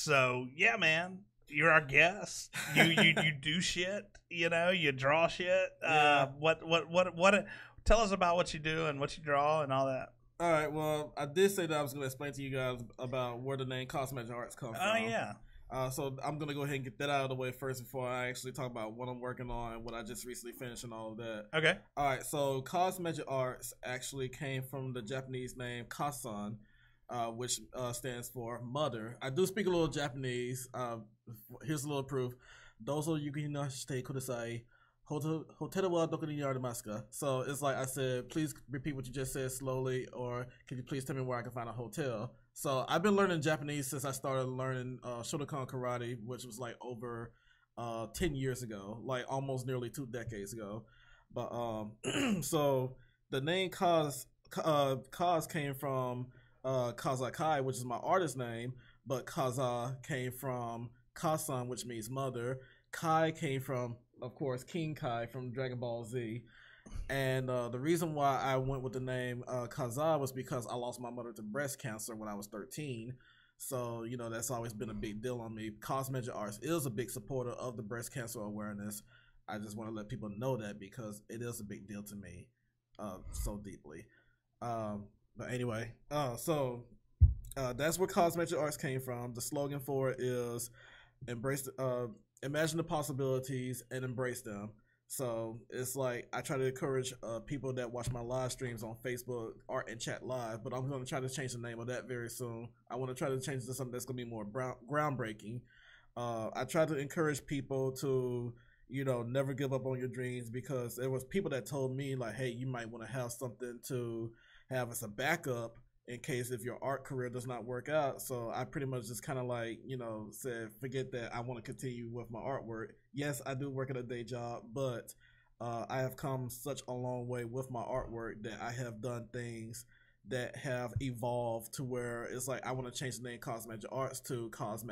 So yeah, man, you're our guest. You do shit. You know, you draw shit. Yeah. What? Tell us about what you do and what you draw and all that. All right. Well, I did say that I was going to explain to you guys about where the name Cosmetic Arts comes from. Oh yeah. So I'm gonna go ahead and get that out of the way first before I actually talk about what I'm working on and what I just recently finished and all of that. Okay. All right. So Cosmetic Arts actually came from the Japanese name Kasan, which stands for mother. I do speak a little Japanese. Here's a little proof. Dozo yuki no shite kudasai. Hotel wa doko ni arimasu ka? So it's like I said, please repeat what you just said slowly, or can you please tell me where I can find a hotel? So I've been learning Japanese since I started learning Shotokan karate, which was like over 10 years ago, like almost nearly 2 decades ago. But so the name Kaz came from Kazakai, which is my artist name, but Kaza came from Kasan, which means mother. Kai came from, of course, King Kai from Dragon Ball Z. And the reason why I went with the name Kaza was because I lost my mother to breast cancer when I was 13. So, you know, that's always been a big deal on me. Cosmetic Arts is a big supporter of the breast cancer awareness. I just want to let people know that because it is a big deal to me so deeply. But anyway, so that's where Cosmetic Arts came from. The slogan for it is imagine the possibilities and embrace them. So it's like I try to encourage people that watch my live streams on Facebook, Art and Chat Live, but I'm going to try to change the name of that very soon. I want to try to change it to something that's going to be more groundbreaking. I try to encourage people to, you know, never give up on your dreams, because there was people that told me like, hey, you might want to have something to have as a backup in case if your art career does not work out. So I pretty much just kind of like, you know, said, forget that. I want to continue with my artwork. Yes, I do work at a day job, but I have come such a long way with my artwork that I have done things that have evolved to where it's like I want to change the name Cosmetic Arts to Cause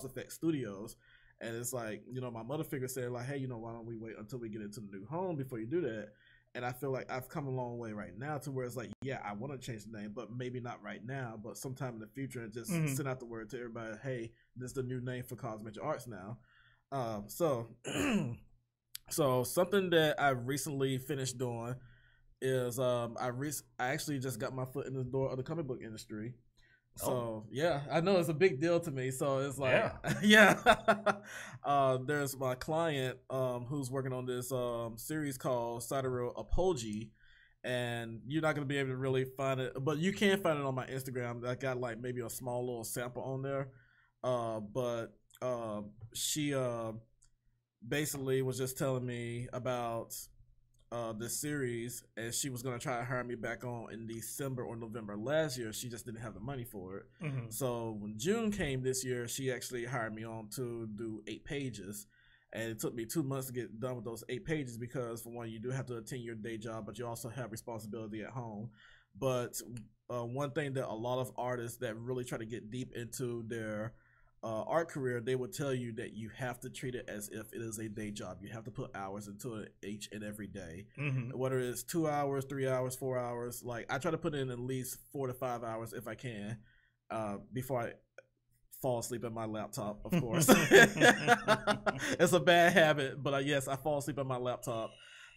Effect Studios. And it's like, you know, my mother figure said like, hey, you know, why don't we wait until we get into the new home before you do that? And I feel like I've come a long way right now to where it's like, yeah, I want to change the name, but maybe not right now, but sometime in the future, and just send out the word to everybody, hey, this is the new name for Cosmetic Arts now. So something that I recently finished doing is I actually just got my foot in the door of the comic book industry. So yeah, I know it's a big deal to me. So it's like, yeah. There's my client who's working on this series called Sidereal Apology, and you're not gonna be able to really find it, but you can find it on my Instagram. I got like maybe a small little sample on there, but she basically was just telling me about this series, and she was going to try to hire me back on in December or November last year. She just didn't have the money for it. So when June came this year, she actually hired me on to do 8 pages, and it took me 2 months to get done with those 8 pages because, for one, you do have to attend your day job, but you also have responsibility at home. But one thing that a lot of artists that really try to get deep into their art career, they would tell you that you have to treat it as if it is a day job. You have to put hours into it each and every day, whether it's 2 hours, 3 hours, 4 hours. Like I try to put in at least 4 to 5 hours if I can, before I fall asleep at my laptop. Of course, it's a bad habit, but yes, I fall asleep at my laptop.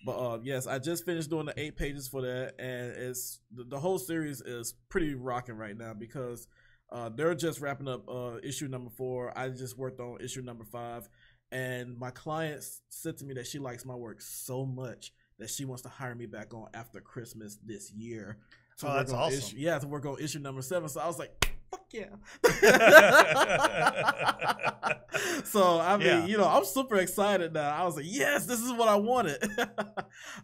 But yes, I just finished doing the 8 pages for that, and it's the whole series is pretty rocking right now because they're just wrapping up issue number 4. I just worked on issue number 5, and my client said to me that she likes my work so much that she wants to hire me back on after Christmas this year. That's awesome. To work on issue number 7. So I was like, fuck yeah. So I mean, you know, I'm super excited now. I was like, yes, this is what I wanted.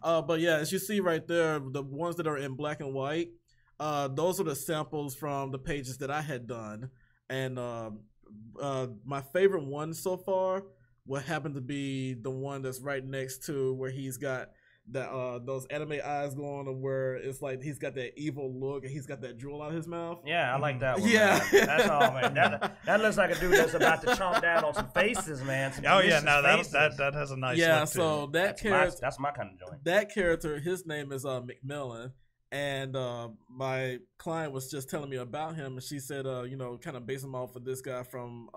But yeah, as you see right there, the ones that are in black and white, those are the samples from the pages that I had done, and my favorite one so far would happen to be the one that's right next to where he's got that those anime eyes going, and where it's like he's got that evil look and he's got that drool out of his mouth. Yeah, I like that one. Yeah, man. That's all, man. That looks like a dude that's about to chomp down on some faces, man. Some that has a nice look so too. that character, that's my kind of joint. That character, his name is McMillan. And my client was just telling me about him, and she said, kind of base him off of this guy from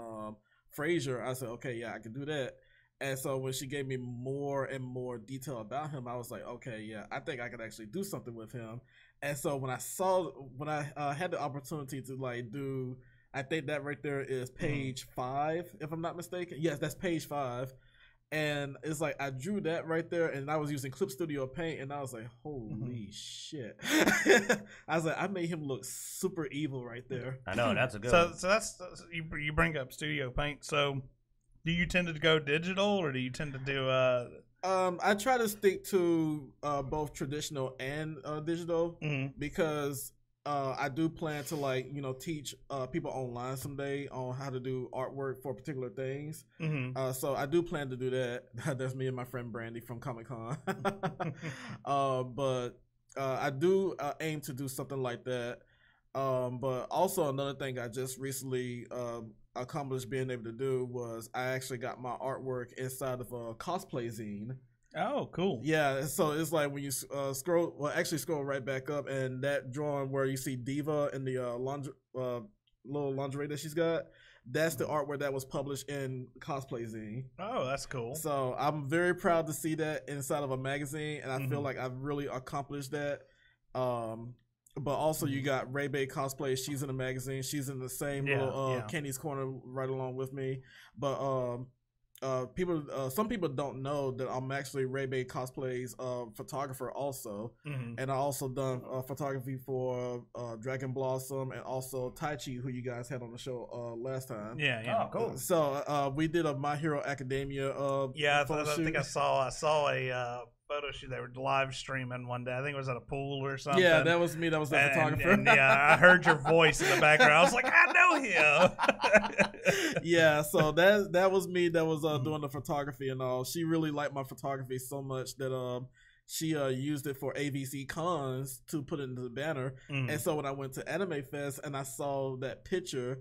Frasier. I said, okay, yeah, I can do that. And so when she gave me more and more detail about him, I was like, okay, yeah, I think I could actually do something with him. And so when I had the opportunity to like do, I think that right there is page 5, if I'm not mistaken. Yes, that's page 5. And it's like I drew that right there, and I was using Clip Studio Paint, and I was like, holy shit. I was like, I made him look super evil right there. I know, that's a good one. So that's you bring up Studio Paint. So do you tend to go digital, or do you tend to do I try to stick to both traditional and digital because I do plan to teach people online someday on how to do artwork for particular things. So I do plan to do that. That's me and my friend Brandy from Comic Con. But I do aim to do something like that. But also another thing I just recently accomplished being able to do was I actually got my artwork inside of a cosplay zine. Oh, cool. Yeah, so it's like when you scroll right back up, and that drawing where you see Diva in the little lingerie that she's got, that's the artwork that was published in Cosplay Zine. Oh, that's cool. So I'm very proud to see that inside of a magazine, and I feel like I've really accomplished that. But also you got Ray Bay Cosplay. She's in the magazine. She's in the same little Kenny's Corner right along with me. But some people don't know that I'm actually Ray Bay Cosplay's photographer also, and I also done photography for Dragon Blossom and also Tai Chi, who you guys had on the show last time. Yeah, cool. So we did a My Hero Academia. I think I saw a photo shoot they were live streaming one day. I think it was at a pool or something. Yeah, that was me. That was the photographer. And I heard your voice in the background. I was like, I know him. Yeah, so that was me that was doing the photography and all. She really liked my photography so much that she used it for AVC cons to put it into the banner. And so when I went to Anime Fest and I saw that picture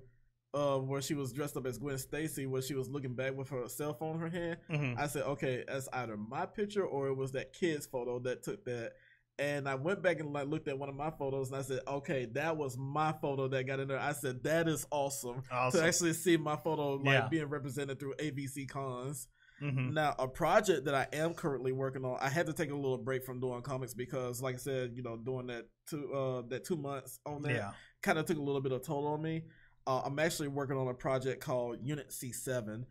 where she was dressed up as Gwen Stacy, where she was looking back with her cell phone in her hand, I said, okay, that's either my picture or it was that kid's photo that took that. And I went back and looked at one of my photos, and I said, okay, that was my photo that got in there. I said, that is awesome. To actually see my photo being represented through AVC cons. Now, a project that I am currently working on, I had to take a little break from doing comics because, like I said, doing that 2 months on that kind of took a little bit of toll on me. I'm actually working on a project called Unit C7,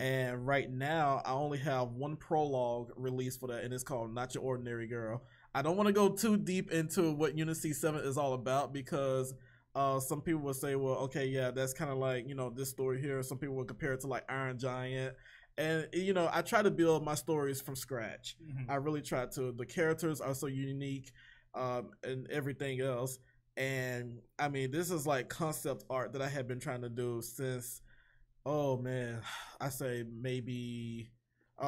and right now I only have one prologue released for that, and it's called Not Your Ordinary Girl. I don't want to go too deep into what Unit C7 is all about because some people will say, well, okay, yeah, that's kind of like, this story here. Some people will compare it to like Iron Giant. And, I try to build my stories from scratch. I really try to. The characters are so unique and everything else. And I mean, this is like concept art that I have been trying to do since, I say maybe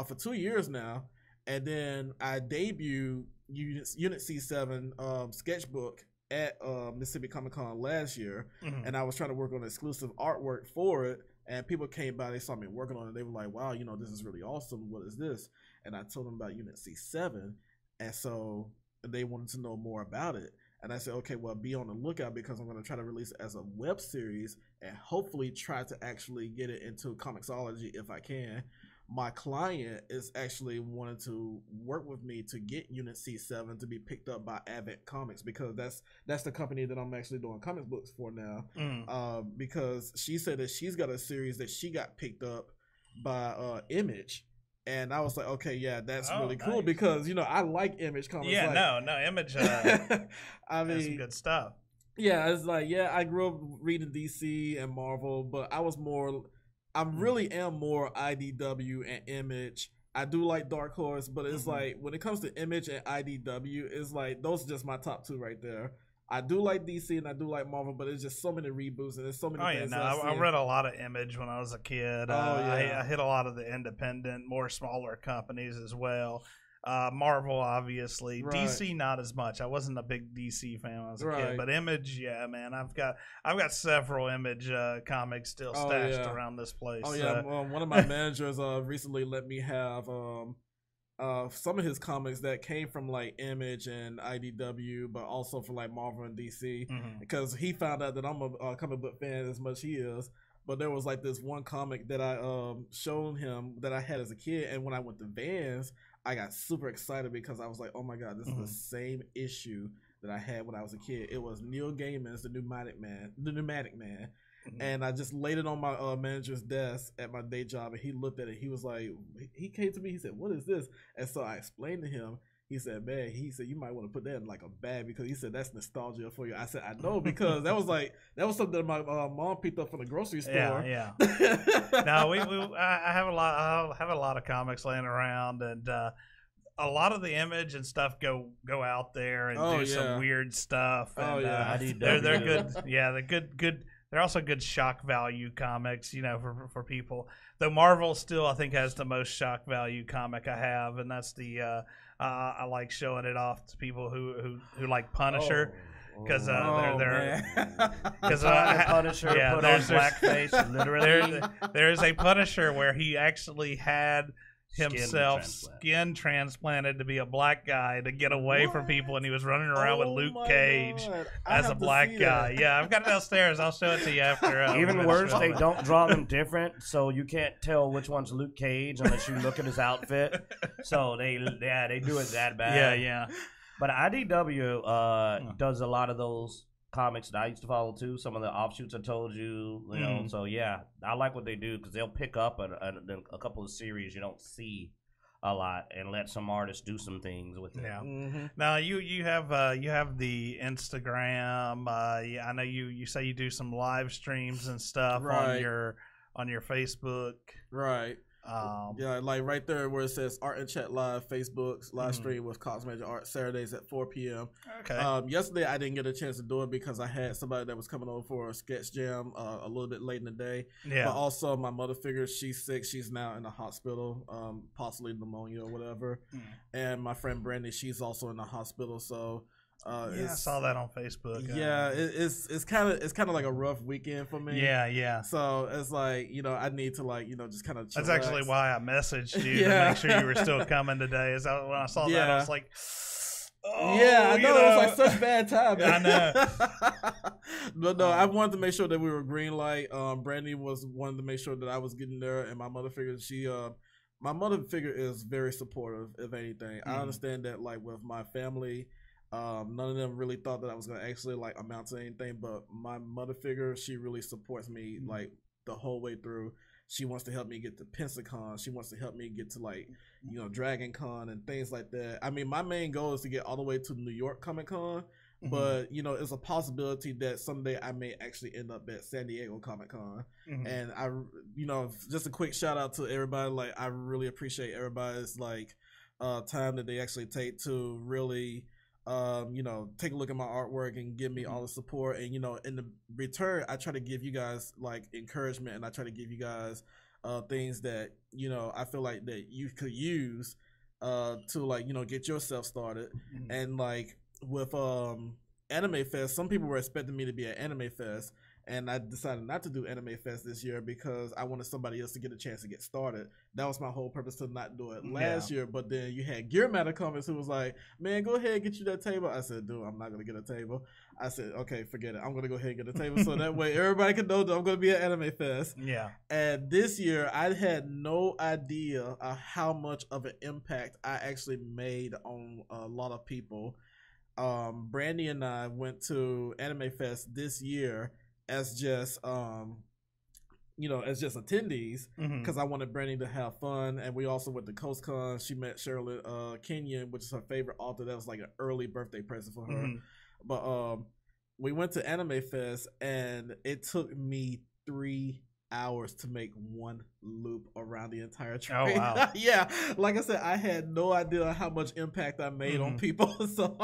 for 2 years now. And then I debuted Unit C7 sketchbook at Mississippi Comic Con last year. And I was trying to work on exclusive artwork for it. And people came by, they saw me working on it. They were like, wow, this is really awesome. What is this? And I told them about Unit C7. And so they wanted to know more about it. And I said, okay, well, be on the lookout because I'm going to try to release it as a web series and hopefully try to actually get it into Comixology if I can. My client is actually wanting to work with me to get Unit C7 to be picked up by Advent Comics because that's the company that I'm actually doing comic books for now. Because she said that she's got a series that she got picked up by Image. And I was like, okay, yeah, that's really cool because, I like Image comics. Yeah, no, Image I mean, has some good stuff. Yeah, it's like, I grew up reading DC and Marvel, but I really am more IDW and Image. I do like Dark Horse, but it's like, when it comes to Image and IDW, it's like, those are just my top two right there. I do like DC and I do like Marvel, but there's just so many reboots and there's so many things. I read a lot of Image when I was a kid. I hit a lot of the independent, more smaller companies as well. Marvel, obviously. Right. DC, not as much. I wasn't a big DC fan when I was a kid, but Image, yeah, man. I've got several Image comics still stashed around this place. One of my managers recently let me have some of his comics that came from like Image and IDW, but also from like Marvel and DC, because he found out that I'm a comic book fan as much as he is. But there was like this one comic that I showed him that I had as a kid, and when I went to Vans, I got super excited because I was like, oh my god, this is the same issue that I had when I was a kid. It was Neil Gaiman's The Pneumatic Man. And I just laid it on my manager's desk at my day job, and he looked at it. He was like, he came to me, he said, what is this? And so I explained to him. He said, man, you might want to put that in like a bag, because he said that's nostalgia for you. I said, I know, because that was something that my mom picked up from the grocery store. Yeah. No, I have a lot of comics laying around, and a lot of the Image and stuff go out there and do some weird stuff. And, they're good. Yeah, they're good. They're also good shock value comics, for people. Though Marvel still, I think, has the most shock value comic I have, and that's the I like showing it off to people who like Punisher, because Punisher put on blackface. Literally, there's a Punisher where he actually had himself skin transplanted to be a black guy to get away from people, and he was running around with Luke Cage as a black guy. Yeah, I've got it downstairs. I'll show it to you after. Even worse, they don't draw them different, so you can't tell which one's Luke Cage unless you look at his outfit. So they do it that bad. Yeah. But IDW does a lot of those comics that I used to follow too. Some of the offshoots I told you, know. So yeah, I like what they do, because they'll pick up a couple of series you don't see a lot and let some artists do some things with it. Yeah. Now you have the Instagram. I know you say you do some live streams and stuff on your Facebook. Right. Yeah, like right there where it says Art and Chat Live, Facebook live stream with Cox Major Art, Saturdays at 4 p.m. Okay. Yesterday I didn't get a chance to do it because I had somebody that was coming over for a sketch jam a little bit late in the day. Yeah. But also my mother figure, she's sick. She's now in the hospital, possibly pneumonia or whatever. And my friend Brandy, she's also in the hospital. So I saw that on Facebook. Yeah, it's kind of like a rough weekend for me. Yeah. So it's like, I need to just kind of. That's actually why I messaged you to make sure you were still coming today. When I saw that, I was like, I know it was like such bad timing. I know. But no, I wanted to make sure that we were green light. Brandy wanted to make sure that I was getting there, and my mother figure my mother figure is very supportive. If anything, I understand that like with my family. None of them really thought that I was going to actually like amount to anything, but my mother figure, she really supports me like the whole way through. She wants to help me get to Pensacon. She wants to help me get to like, Dragon Con and things like that. I mean, my main goal is to get all the way to New York Comic Con, but it's a possibility that someday I may actually end up at San Diego Comic Con. And I, just a quick shout out to everybody. Like, I really appreciate everybody's like time that they actually take to really take a look at my artwork and give me all the support. And, in the return, I try to give you guys like encouragement, and I try to give you guys things that, I feel like that you could use to like, get yourself started. And like with Anime Fest, some people were expecting me to be at Anime Fest, and I decided not to do Anime Fest this year because I wanted somebody else to get a chance to get started. That was my whole purpose to not do it last year. But then you had Gear Matter Comics who was like, man, go ahead and get you that table. I said, dude, I'm not going to get a table. I said, okay, forget it. I'm going to go ahead and get a table so that way everybody can know that I'm going to be at Anime Fest. Yeah. And this year, I had no idea how much of an impact I actually made on a lot of people. Brandy and I went to Anime Fest this year as just attendees, because I wanted Brandy to have fun. And we also went to CoastCon. She met Charlotte Kenyon, which is her favorite author. That was like an early birthday present for her. But we went to Anime Fest, and it took me 3 hours to make one loop around the entire train. Oh wow. Yeah, like I said, I had no idea how much impact I made on people. So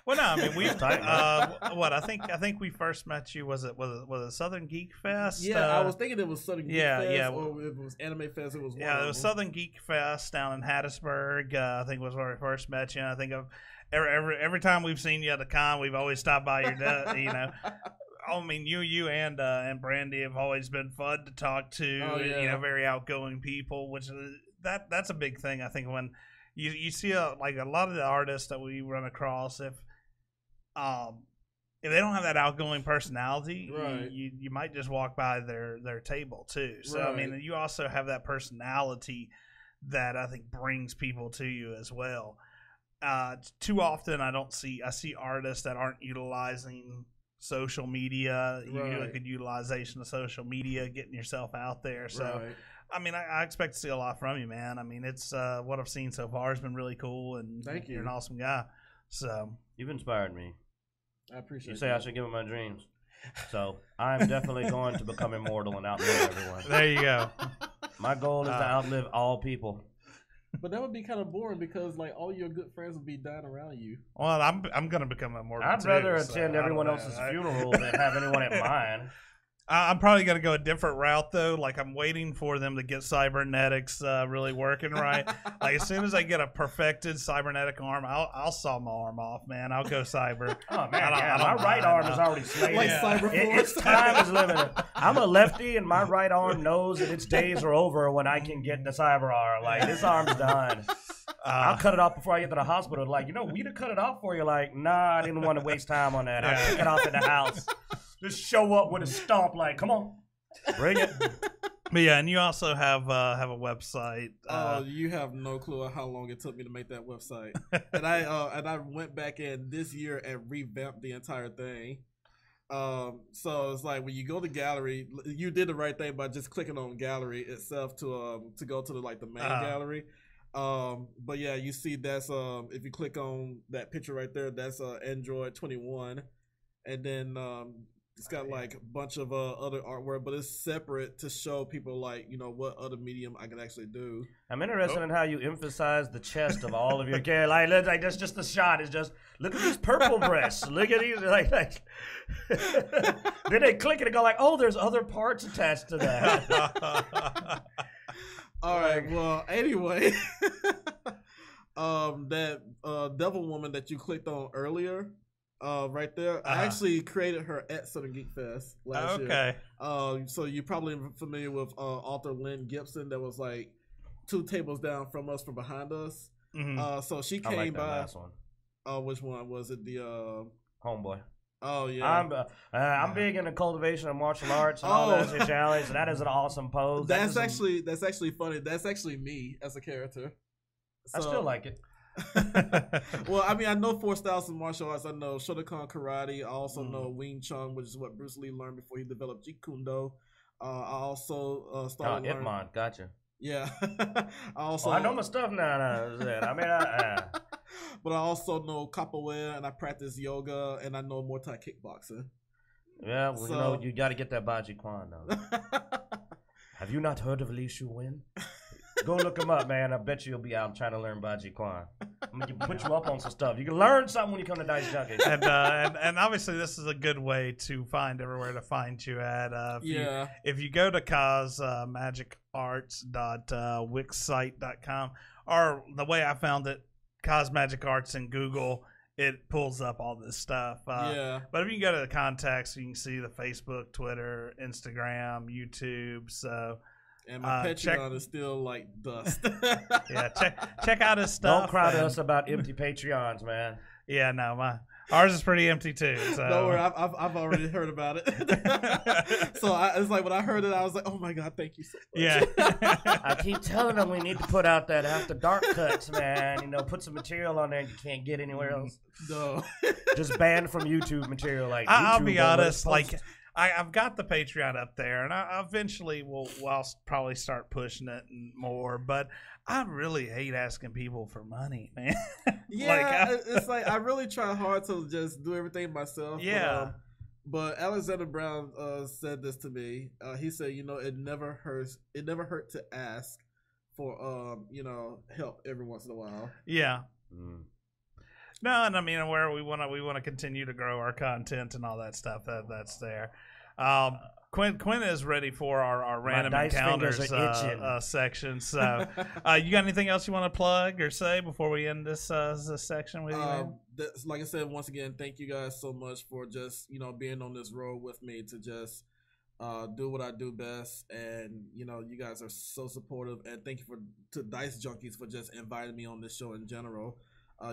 well, no, I mean, we what I think we first met you, was it Southern Geek Fest? Yeah, I was thinking it was Southern Geek Fest, or if it was Anime Fest, it was one it was Southern Geek Fest down in Hattiesburg. I think was where we first met you. I think of every time we've seen you at the con, we've always stopped by your I mean, you and Brandy have always been fun to talk to. Very outgoing people, which that's a big thing. I think when you see like a lot of the artists that we run across, if they don't have that outgoing personality, right. you might just walk by their table too. So right. I mean, you also have that personality that I think brings people to you as well. Too often I see artists that aren't utilizing social media. You do a good utilization of social media, getting yourself out there. So right. I mean, I expect to see a lot from you, man. I mean, it's what I've seen so far has been really cool, and thank you. You're an awesome guy. So you've inspired me. I appreciate it. You say I should give him my dreams. So I'm definitely going to become immortal and outlive everyone. There you go. My goal is to outlive all people. But that would be kind of boring because like all your good friends would be dying around you. Well, I'm gonna become immortal. I'd rather attend everyone else's funeral than have anyone at mine. I'm probably going to go a different route, though. Like, I'm waiting for them to get cybernetics really working right. Like, as soon as I get a perfected cybernetic arm, I'll saw my arm off, man. I'll go cyber. Oh, man, my right arm is already slated. Like its time is limited. I'm a lefty, and my right arm knows that its days are over when I can get the cyber arm. Like, this arm's done. I'll cut it off before I get to the hospital. Like, we'd have cut it off for you. Like, nah, I didn't want to waste time on that. I took it off in the house. Just show up with a stomp, like, come on, bring it. But yeah, and you also have a website. You have no clue how long it took me to make that website. And I went back in this year and revamped the entire thing. So it's like when you go to gallery, you did the right thing by just clicking on gallery itself to go to the main gallery. But yeah, you see that's if you click on that picture right there, that's Android 21, and then it's got like a bunch of other artwork, but it's separate to show people like what other medium I can actually do. I'm interested in how you emphasize the chest of all of your gear. Like that's just the shot. It's just look at these purple breasts. Look at these like. Then they click it and go like, oh, there's other parts attached to that. All right. Well, anyway, that devil woman that you clicked on earlier. Right there, I actually created her at Southern Geek Fest last year. So you're probably familiar with author Lynn Gibson that was like 2 tables down from us, from behind us. Mm-hmm. So she came by. Last one. Which one was it? The Homeboy. Oh yeah. I'm big into cultivation of martial arts and all that challenge. And that is an awesome pose. That's actually funny. That's actually me as a character. So, I still like it. Well, I mean, I know 4 styles of martial arts. I know Shotokan karate. I also know Wing Chun, which is what Bruce Lee learned before he developed Jeet Kune Do. I also started learning. Ip Man, gotcha. Yeah. I know my stuff now. I mean, but I also know capoeira, and I practice yoga, and I know Muay Thai kickboxing. Yeah, well, you got to get that Baji Kwan though. Have you not heard of Li Shu Wen? Go look him up, man. I bet you'll be out trying to learn Baji Kwan. I'm going to put you up on some stuff. You can learn something when you come to Dicejunkies. And obviously this is a good way to find everywhere to find you at. If you go to cosmagicarts.wixsite.com, or the way I found it, Cosmagic Arts in Google, it pulls up all this stuff. But if you can go to the contacts, you can see the Facebook, Twitter, Instagram, YouTube. So... And my Patreon is still like dust. Yeah, check out his stuff. Don't cry to us about empty Patreons, man. Yeah, no, ours is pretty empty too. So. Don't worry, I've already heard about it. So it's like when I heard it, I was like, oh my god, thank you so much. Yeah. I keep telling them we need to put out that After Dark cuts, man. Put some material on there you can't get anywhere else. No. Just banned from YouTube material. Like I'll be honest, like. I've got the Patreon up there, and I eventually I'll probably start pushing it more. But I really hate asking people for money, man. Yeah, it's like I really try hard to just do everything myself. Yeah. But Alexander Brown said this to me. He said, it never hurts. It never hurt to ask for help every once in a while. Yeah. Mm. No, and I mean, where we want to continue to grow our content and all that stuff. That's there. Quinn is ready for our random encounters section. So, you got anything else you want to plug or say before we end this section with you? Like I said, once again, thank you guys so much for just being on this road with me to just do what I do best, and you know, you guys are so supportive, and thank you to Dicejunkies for just inviting me on this show in general.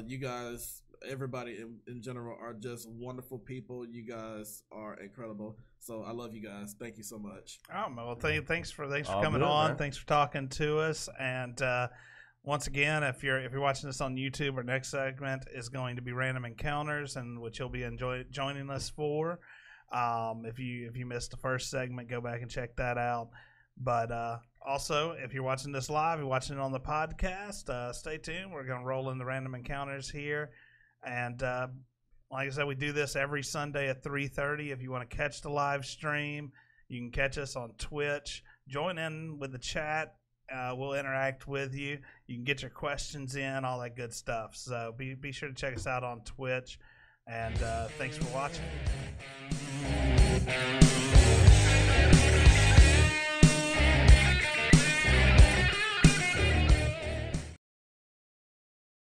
You guys, everybody in general, are just wonderful people. You guys are incredible, so I love you guys. Thank you so much. Oh well, thanks for coming on. Man. Thanks for talking to us, and once again, if you're watching this on YouTube, our next segment is going to be Random Encounters, and which you'll be joining us for. If you missed the first segment, go back and check that out. But also, if you're watching this live, you're watching it on the podcast, stay tuned. We're going to roll in the Random Encounters here. And like I said, we do this every Sunday at 3:30. If you want to catch the live stream, you can catch us on Twitch. Join in with the chat. We'll interact with you. You can get your questions in, all that good stuff. So be sure to check us out on Twitch. And thanks for watching.